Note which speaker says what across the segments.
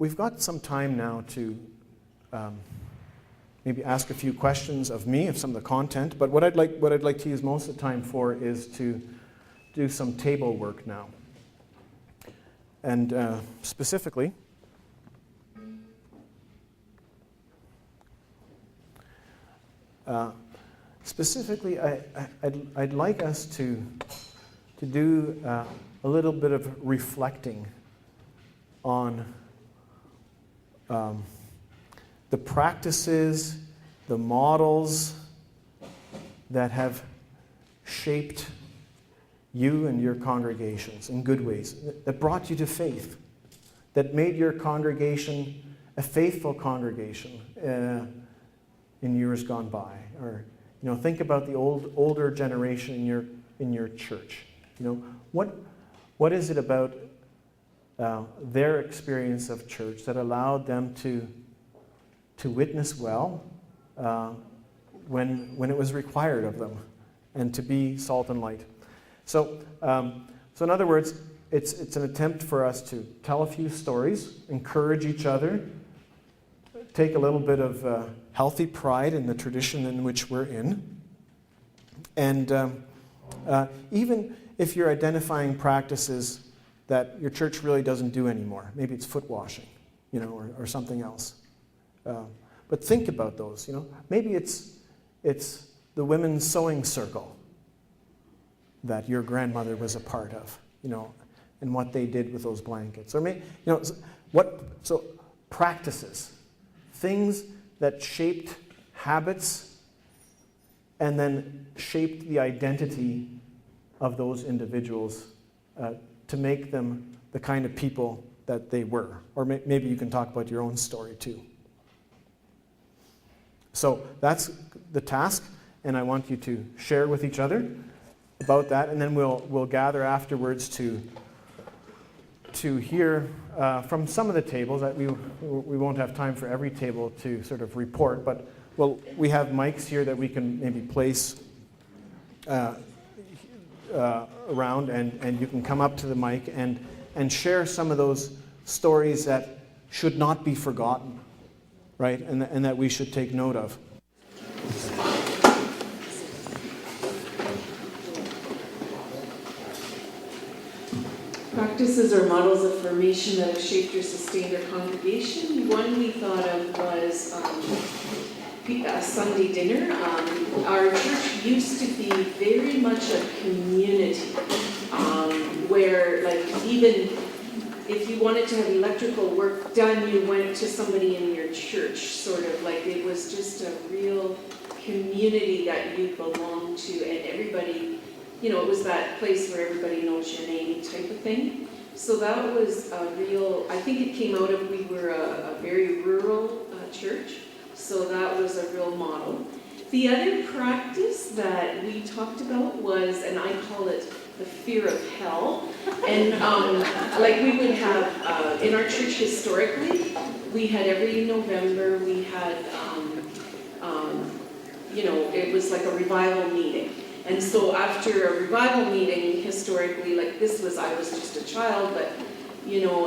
Speaker 1: we've got some time now to maybe ask a few questions of me, of some of the content, but what I'd like to use most of the time for is to do some table work now. And specifically, I'd like us to do a little bit of reflecting on the practices, the models that have shaped you and your congregations in good ways, that brought you to faith, that made your congregation a faithful congregation in years gone by. Or, think about the older generation in your church. What is it about their experience of church that allowed them to witness well when it was required of them, and to be salt and light? So in other words, it's an attempt for us to tell a few stories, encourage each other, take a little bit of healthy pride in the tradition in which we're in, and even if you're identifying practices that your church really doesn't do anymore, maybe it's foot washing, or something else. But think about those. Maybe it's the women's sewing circle that your grandmother was a part of, and what they did with those blankets. Or maybe, so practices, things that shaped habits and then shaped the identity of those individuals to make them the kind of people that they were. Or maybe you can talk about your own story too. So that's the task, and I want you to share with each other about that, and then we'll gather afterwards to hear from some of the tables. That we won't have time for every table to sort of report, but we have mics here that we can maybe place around, and you can come up to the mic and share some of those stories that should not be forgotten, right? And that we should take note of.
Speaker 2: Practices or models of formation that have shaped or sustained our congregation. One we thought of was a Sunday dinner. Our church used to be very much a community where, like, even if you wanted to have electrical work done, you went to somebody in your church, sort of like it was just a real community that you belonged to, and everybody, it was that place where everybody knows your name type of thing. So that was a real, I think it came out of, we were a very rural church, so that was a real model. The other practice that we talked about was, and I call it the fear of hell, and like we would have, in our church historically, we had every November, we had, it was like a revival meeting. And so after a revival meeting, historically, like I was just a child, but,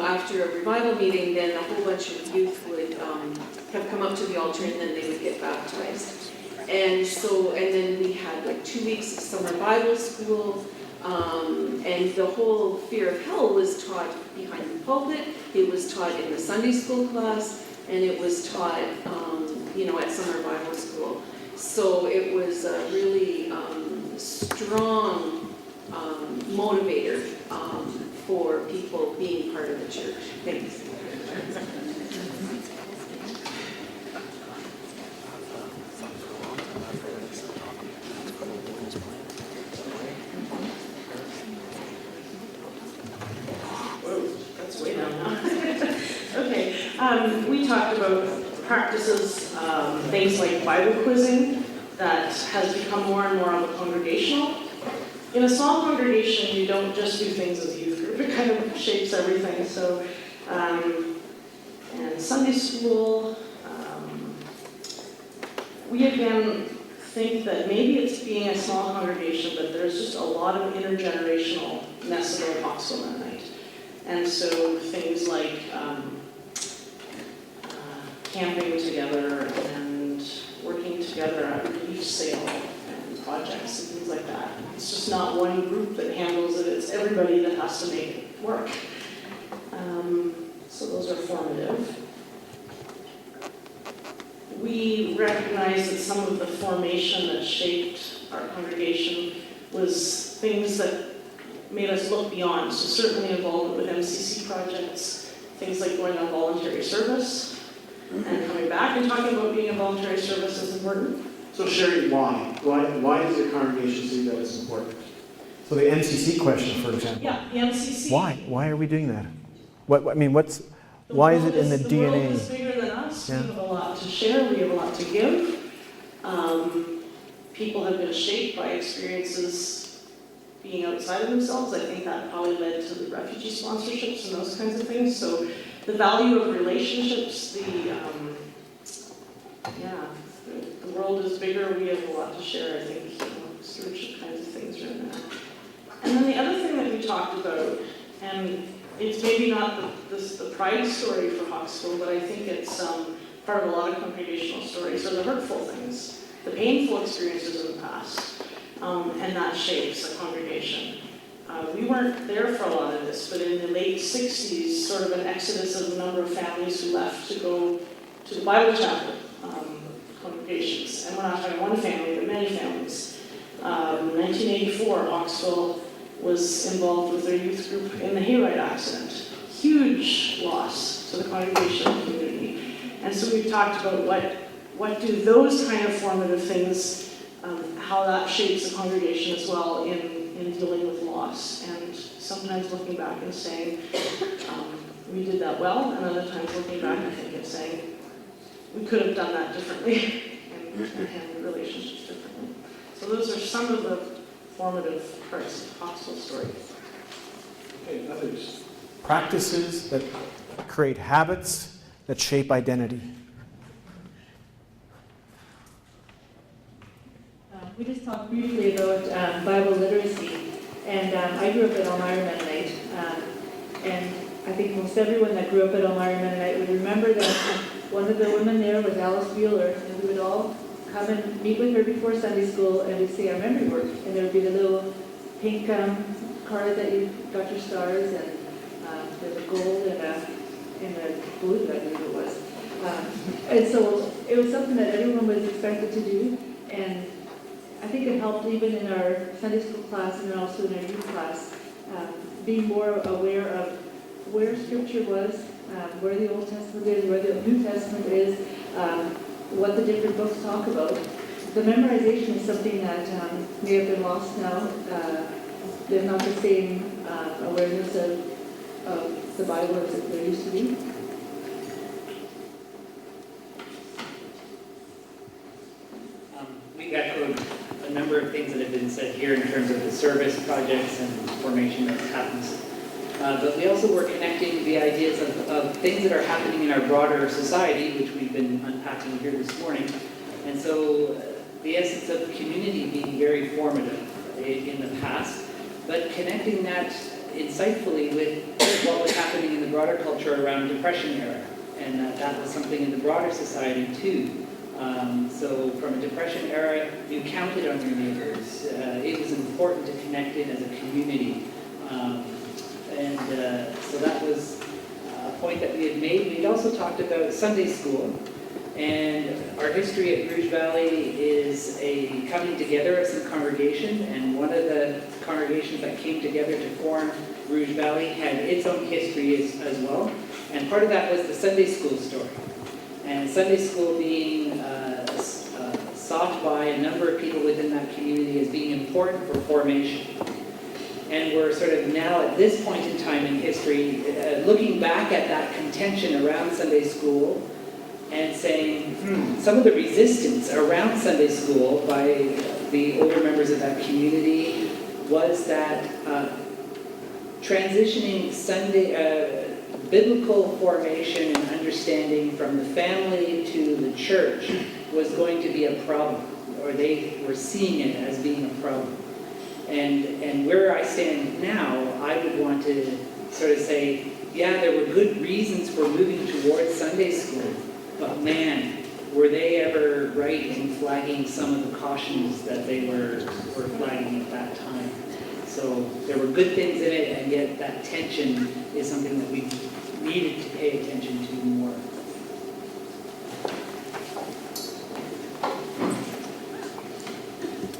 Speaker 2: after a revival meeting, then a whole bunch of youth would have come up to the altar, and then they would get baptized. And then we had like 2 weeks of summer Bible school, and the whole fear of hell was taught behind the pulpit, it was taught in the Sunday school class, and it was taught, at summer Bible school. So it was a really strong motivator for people being part of the church. Thanks.
Speaker 3: That's way down now. Okay, we talked about practices, things like Bible quizzing, that has become more and more of a congregational. In a small congregation, you don't just do things as a youth group, it kind of shapes everything. So, and Sunday school, we again think that maybe it's being a small congregation, but there's just a lot of intergenerational ness about Oxford Mennonite. And so things like camping together and working together at relief sale and projects and things like that. It's just not one group that handles it, it's everybody that has to make it work. So those are formative. We recognize that some of the formation that shaped our congregation was things that made us look beyond. So certainly involvement with MCC projects, things like going on voluntary service, and coming back and talking about being in voluntary service is important.
Speaker 1: So Sherry, why? Why does your congregation see that it's important? So the MCC question, for example.
Speaker 3: Yeah, the MCC.
Speaker 1: Why? Why are we doing that?
Speaker 3: The
Speaker 1: Why is
Speaker 3: world
Speaker 1: it in the
Speaker 3: The
Speaker 1: DNA?
Speaker 3: world is bigger than us.
Speaker 1: Yeah.
Speaker 3: We have a lot to share. We have a lot to give. People have been shaped by experiences being outside of themselves. I think that probably led to the refugee sponsorships and those kinds of things. So the value of relationships, the world is bigger. We have a lot to share, I think, stewardship kinds of things right now. And then the other thing that we talked about, and it's maybe not the pride story for Hawkesville, but I think it's part of a lot of congregational stories, are the hurtful things, the painful experiences in the past, and that shapes a congregation. We weren't there for a lot of this, but in the late 60s, sort of an exodus of a number of families who left to go to the Bible chapel congregations. And we're not talking one family, but many families. 1984, Hawkesville was involved with their youth group in the hayride accident. Huge loss to the congregation and community. And so we've talked about what do those kind of formative things, how that shapes the congregation as well in dealing with loss. And sometimes looking back and saying, we did that well, and other times looking back I think and saying, we could have done that differently and handled relationships differently. So those are some of the formative parts of the Hawkesville story.
Speaker 1: Okay, others. Practices that create habits that shape identity.
Speaker 4: We just talked briefly about Bible literacy, and I grew up at Elmira Mennonite, and I think most everyone that grew up at Elmira Mennonite would remember that one of the women there was Alice Bueller, and we would all come and meet with her before Sunday school, and we'd say our memory work, and there would be the little pink card that you got your stars, and there's a gold and a blue, I believe it was. And so it was something that everyone was expected to do, and I think it helped even in our Sunday school class and also in our youth class, being more aware of where Scripture was, where the Old Testament is, where the New Testament is, what the different books talk about. The memorization is something that may have been lost now. There's not the same awareness of the Bible as there used to be.
Speaker 5: We echoed a number of things that have been said here in terms of the service projects and formation that happens. But we also were connecting the ideas of things that are happening in our broader society, which we've been unpacking here this morning. And so the essence of community being very formative in the past, but connecting that insightfully with what was happening in the broader culture around Depression era. And that was something in the broader society too. So from a Depression era, you counted on your neighbors. It was important to connect it as a community. So that was a point that we had made. We had also talked about Sunday school. And our history at Rouge Valley is a coming together of some congregation. And one of the congregations that came together to form Rouge Valley had its own history as well. And part of that was the Sunday school story. And Sunday school being sought by a number of people within that community as being important for formation. And we're sort of now at this point in time in history, looking back at that contention around Sunday school and saying, some of the resistance around Sunday school by the older members of that community was that transitioning biblical formation and understanding from the family to the church was going to be a problem, or they were seeing it as being a problem. And where I stand now, I would want to sort of say, yeah, there were good reasons for moving towards Sunday school, But man, were they ever right in flagging some of the cautions that they were flagging at that time. So there were good things in it, and yet that tension is something that we needed to pay attention to more.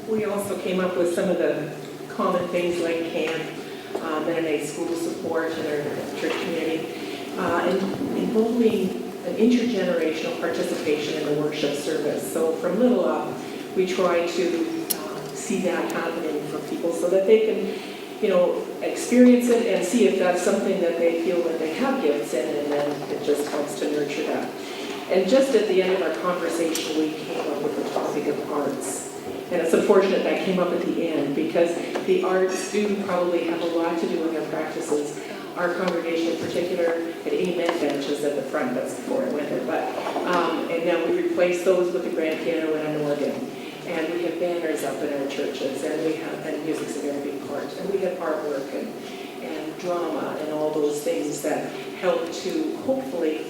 Speaker 6: We also came up with some of the common things like camp, Mennonite school support in our church community, and involving an intergenerational participation in the worship service. So from little up, we try to see that happening for people so that they can, experience it and see if that's something that they feel that they have gifts in, and then it just helps to nurture that. And just at the end of our conversation, we came up with the topic of arts. And it's unfortunate that came up at the end, because the arts do probably have a lot to do with our practices. Our congregation in particular had amen benches at the front, that's before I went there, but, and now we replaced those with a grand piano and an organ. And we have banners up in our churches, and music's a very big part. And we have artwork and drama and all those things that help to hopefully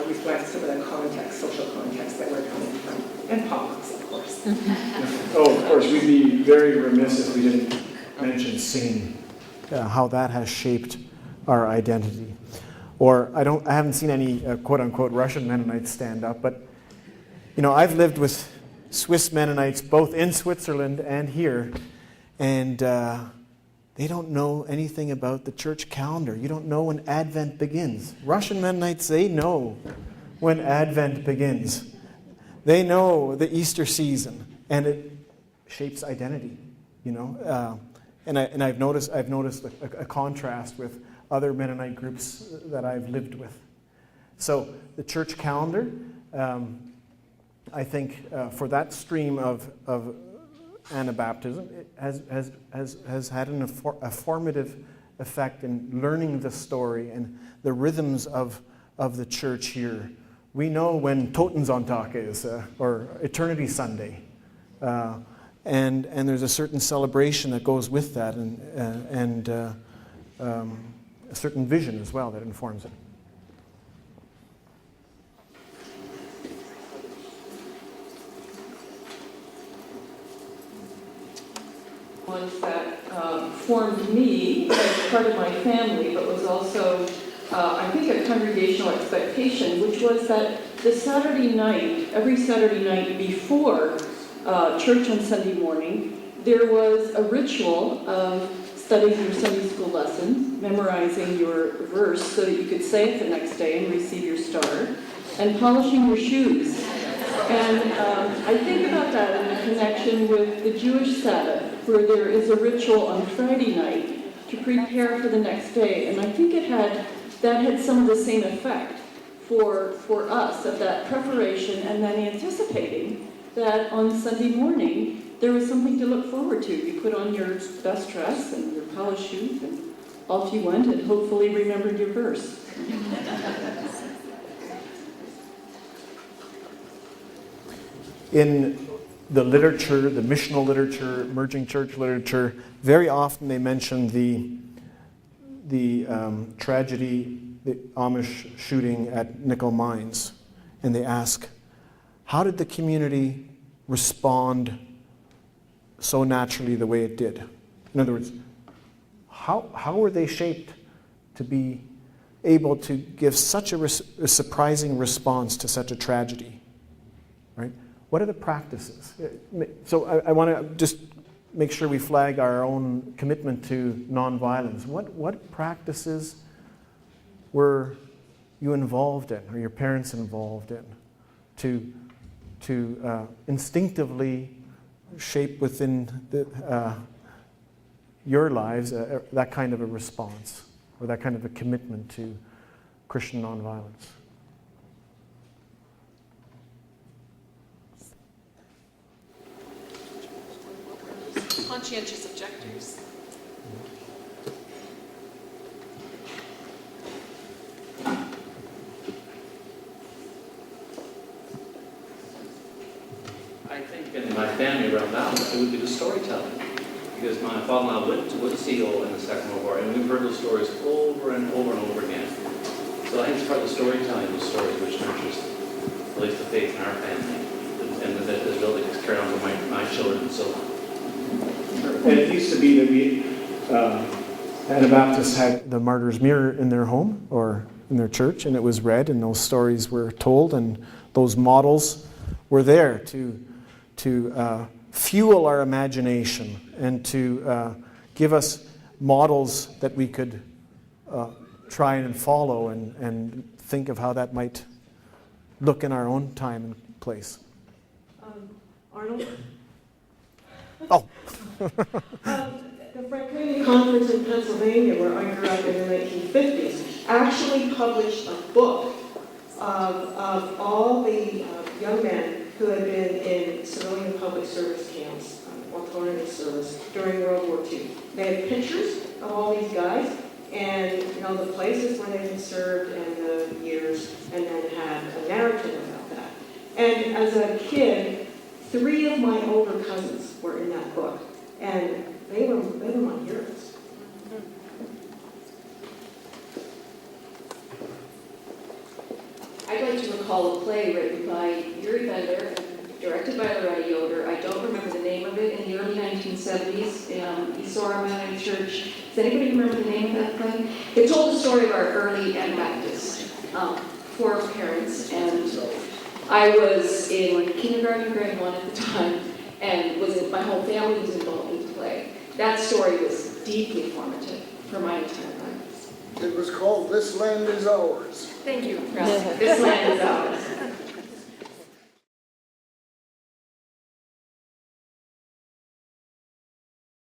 Speaker 6: reflect some of the context, social context that we're coming from. And politics, of course.
Speaker 1: Oh, of course, we'd be very remiss if we didn't mention singing, how that has shaped our identity. Or I haven't seen any quote-unquote Russian Mennonites stand up, but I've lived with Swiss Mennonites both in Switzerland and here, and they don't know anything about the church calendar. You don't know when Advent begins. Russian Mennonites, they know when Advent begins. They know the Easter season, and it shapes identity, And I've noticed a contrast with other Mennonite groups that I've lived with. So the church calendar, I think, for that stream of Anabaptism, it has had a formative effect in learning the story and the rhythms of the church here. We know when Totensonntag is, or Eternity Sunday, and there's a certain celebration that goes with that, and a certain vision as well that informs it.
Speaker 7: Ones that formed me as part of my family, but was also, I think, a congregational expectation, which was that every Saturday night before church on Sunday morning, there was a ritual of studying your Sunday school lesson, memorizing your verse so that you could say it the next day and receive your star, and polishing your shoes. And I think about that in connection with the Jewish Sabbath, where there is a ritual on Friday night to prepare for the next day. And I think that had some of the same effect for us, of that preparation and then anticipating that on Sunday morning there was something to look forward to. You put on your best dress and your polished shoes, and off you went, and hopefully remembered your verse.
Speaker 1: In the literature, the missional literature, emerging church literature, very often they mention the tragedy, the Amish shooting at Nickel Mines, and they ask, how did the community respond so naturally the way it did? In other words, how were they shaped to be able to give such a surprising response to such a tragedy, right? What are the practices? So I want to just make sure we flag our own commitment to nonviolence. What practices were you involved in, or your parents involved in, to instinctively shape within your lives that kind of a response, or that kind of a commitment to Christian nonviolence?
Speaker 2: Conscientious objectors.
Speaker 8: I think in my family around that it would be the storytelling. Because my father-in-law went to SEAL in the Second World War, and we've heard those stories over and over and over again. So I think it's part of the storytelling of the stories which nurtures the faith in our family, and that is really carried on to my children and so on.
Speaker 1: And it used to be that we, Anabaptists had the Martyr's Mirror in their home or in their church, and it was read, and those stories were told, and those models were there to fuel our imagination and to give us models that we could try and follow and think of how that might look in our own time and place.
Speaker 6: Arnold?
Speaker 1: Oh.
Speaker 6: The Franklin Conference in Pennsylvania, where I grew up in the 1950s, actually published a book of all the young men who had been in civilian public service camps or thrown into service during World War II. They had pictures of all these guys and the places where they had served and the years, and then had a narrative about that. And as a kid, 3 of my older cousins were in that book, and they were my heroes.
Speaker 9: I'd like to recall a play written by Yuri Bender, directed by Loretta Yoder. I don't remember the name of it, in the early 1970s, Isora Mennonite Church. Does anybody remember the name of that play? It told the story of our early Anabaptists, 4 parents, and I was in kindergarten, grade 1 at the time, and my whole family was involved in the play. That story was deeply formative for my entire life.
Speaker 10: It was called This Land Is Ours.
Speaker 9: Thank you, Russ. This land is ours.